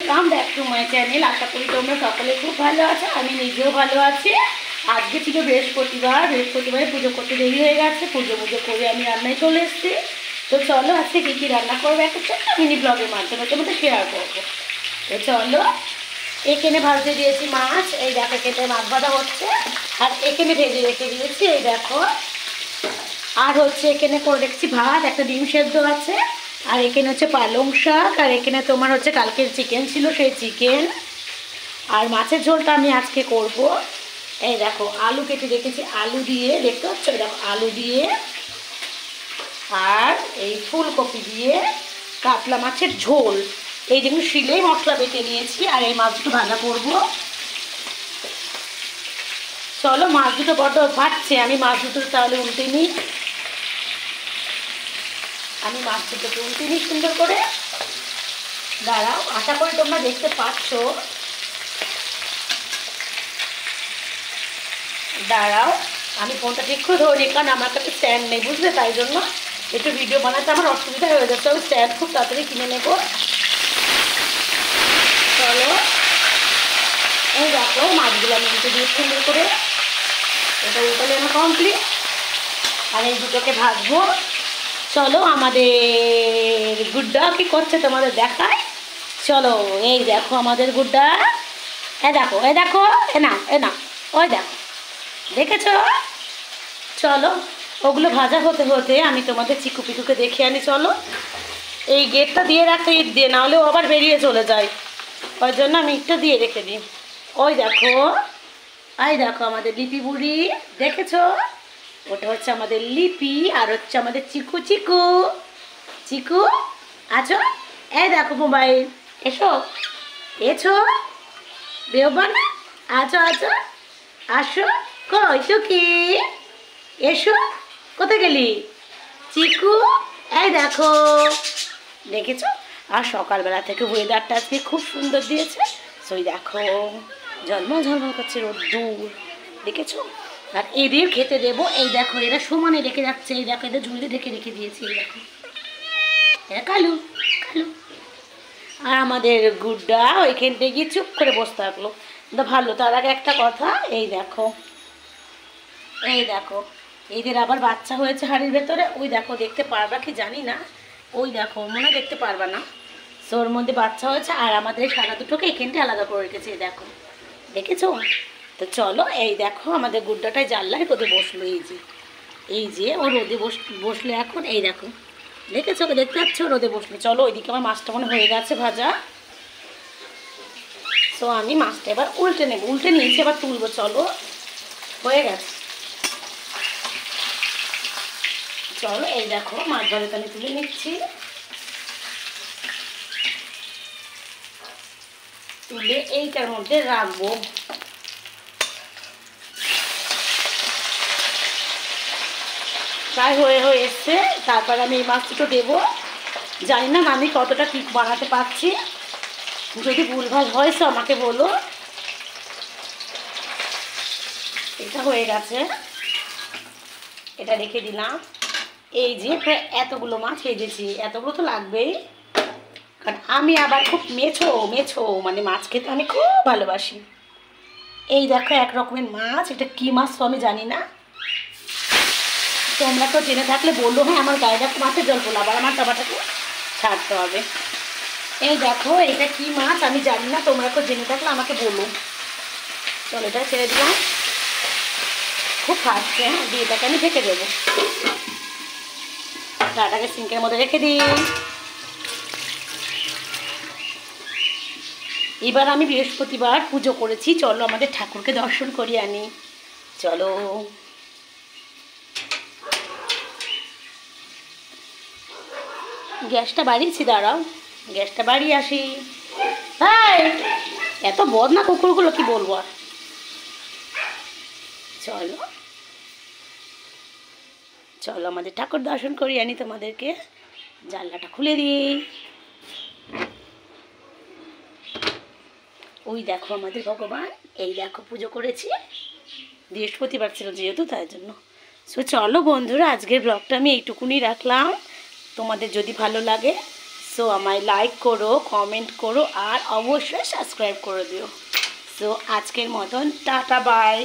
Welcome back to my channel. আশা করি তোমরা সকলে খুব ভালো আছো, আমি নিজেও ভালো আছি। আজকে ছিল বৃহস্পতিবারে পুজো করতে দেরি হয়ে গেছে। পুজো করে আমি রান্নায় চলে এসেছি। তো চলো আজকে কী কী রান্না করবো একটা ছোট্ট মিনি ব্লগের মাধ্যমে তোমাদের শেয়ার করবো। তো চলো, এখানে ভাজতে দিয়েছি মাছ, এই দেখো কেটে মাছ ভাজা হচ্ছে। আর এখানে ভেজে রেখে দিয়েছি, এই দেখো। আর হচ্ছে এখানে করে রেখেছি ভাত, একটা ডিম সেদ্ধ আছে। আর এখানে হচ্ছে পালং শাক, আর এখানে তোমার হচ্ছে কালকের চিকেন ছিল, সেই চিকেন। আর মাছের ঝোলটা আমি আজকে করব। এই দেখো আলু কেটে রেখেছি, আলু দিয়ে, দেখতে পাচ্ছ, দেখো আলু দিয়ে আর এই ফুলকপি দিয়ে কাতলা মাছের ঝোল। এই যেমন শিলেই মশলা বেটে নিয়েছি। আর এই মাছ দুটো ভাজা করবো। চলো, মাছ দুটো বড্ড ফাটছে, আমি মাছ দুটো তাহলে উল্টে নিই। সুন্দর করে। দাঁড়াও, আশা করি তোমরা দেখতে পাচ্ছ। দাঁড়াও, আমি ফোনটা ঠিক করে ধরে নিই, কারণ আমার কাছে স্ট্যান্ড নেই, বুঝলে, তাই জন্য একটু ভিডিও বানাতে আমার অসুবিধা হয়ে যাচ্ছে। আমি স্ট্যান্ড খুব তাড়াতাড়ি কিনে নেব। চলো, এই দেখো মাছগুলো আমি উল্টে দিয়ে সুন্দর করে, এটা উল্টালে আমার কমপ্লিট। আর এই দুটোকে ভাজবো। চলো, আমাদের গুড্ডা কি করছে তোমাদের দেখায়। চলো, এই দেখো আমাদের গুড্ডা, এ দেখো, এ দেখো, এ না, ওই দেখো, দেখেছো। চলো, ওগুলো ভাজা হতে হতে আমি তোমাদের চিকু পিকুকে দেখে আনি। চলো, এই গেটটা দিয়ে রাখতে, ইট দিয়ে, না হলে ও আবার বেরিয়ে চলে যায়, ওই জন্য আমি ইটটা দিয়ে রেখে দিই। ওই দেখো, এই দেখো আমাদের লিপি বুড়ি, দেখেছো, ওটা হচ্ছে আমাদের লিপি। আর হচ্ছে আমাদের চিকু আছো, এই দেখো মোবাইল, এসো বেওবান, আছো আসো, কই তো কি, এসো, কোথায় গেলি চিকু, এই দেখো, দেখেছো। আর সকালবেলা থেকে ওয়েদারটা আজকে খুব সুন্দর দিয়েছে। সই দেখো, ঝলমল করছে রোদ্দুর, দেখেছো। আর এদের খেতে দেবো, এই দেখো এরা সমানে রেখে যাচ্ছে, এই দেখো এদের ঝুড়িতে রেখে দিয়েছি, এই দেখো, কালু। আর আমাদের গুড্ডা ওইখানটা গিয়ে চুপ করে বসে থাকলো। ভালো, তার আগে একটা কথা, এই দেখো এদের আবার বাচ্চা হয়েছে হাড়ির ভেতরে। ওই দেখো, দেখতে পারবা কি জানি না, ওই দেখো, মনে দেখতে পারবা না, ওর মধ্যে বাচ্চা হয়েছে। আর আমাদের সাদা দুটোকে এখানটা আলাদা করে রেখেছে, এই দেখো, দেখেছো। তো চলো, এই দেখো আমাদের গুড্ডাটায় জানলায় রোদে বসলো, এই যে ও রোদে বসলে এখন, এই দেখো, দেখেছো, দেখতে পাচ্ছ, রোদে বসলো। চলো, ওইদিকে আমার মাছটা মনে হয়ে গেছে ভাজা। তো আমি মাছটা এবার উল্টে নিয়েছি, এবার তুলবো। চলো, হয়ে গেছে। চলো, এই দেখো মাছ ভাজাটা আমি তুলে নিচ্ছি। তুলে এইটার মধ্যে রাখবো। প্রায় হয়ে এসছে। তারপর আমি এই মাছ দুটো দেবো। জানি না আমি কতটা ঠিক বানাতে পারছি, যদি ভুলভাল হয় তো আমাকে বলো। এটা হয়ে গেছে, এটা রেখে দিলাম। এই যে প্রায় এতগুলো মাছ ভেজেছি, এতগুলো তো লাগবেই, কারণ আমি আবার খুব মেছো মানে মাছ খেতে আমি খুব ভালোবাসি। এই দেখো এক রকমের মাছ, এটা কি মাছ তো আমি জানি না, তোমরা তো জেনে থাকলে বললো। হ্যাঁ, আমার গায়ে দেখো মাছের জল পড়লো, আবার আমার টাবাটাকে ছাড়তে হবে। এই দেখো এটা কি মাছ আমি জানি না, তোমরা তো জেনে থাকলে আমাকে বলো। চলো, এটা ছেড়ে দিলাম, খুব ফাটছে। হ্যাঁ, দিয়ে এটাকে আমি ঢেকে দেবো, ডাটাকে সিঙ্কের মধ্যে রেখে দিই। এবার আমি বৃহস্পতিবার পুজো করেছি, চলো আমাদের ঠাকুরকে দর্শন করি আনি। চলো, গ্যাসটা বাড়িয়েছি, দাঁড়াও, গ্যাসটা বাড়িয়ে আসি। হ্যাঁ, এত বদনা কুকুরগুলো, কি বলবো আর। চলো আমাদের ঠাকুর দর্শন করি আনি তোমাদেরকে। জানলাটা খুলে দিই। ওই দেখো আমাদের ভগবান, এই দেখো পুজো করেছি, বৃহস্পতিবার ছিল যেহেতু, তাই জন্য। সো চলো বন্ধুরা, আজকের ব্লগটা আমি এইটুকুনি রাখলাম। তোমাদের যদি ভালো লাগে সো আমায় লাইক করো, কমেন্ট করো আর অবশ্যই সাবস্ক্রাইব করে দিও। সো আজকের মতন টাটা বাই।